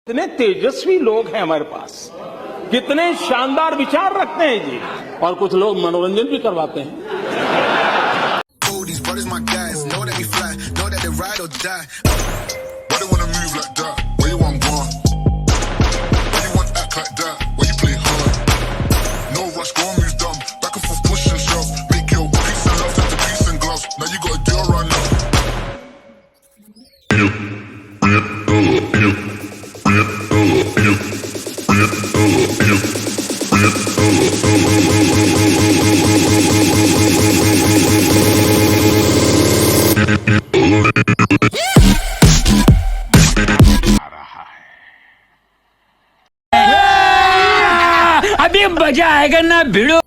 कितने तेजस्वी लोग हैं हमारे पास, कितने शानदार विचार रखते हैं जी, और कुछ लोग मनोरंजन भी करवाते हैं। अभी मजा आएगा ना भिड़ो।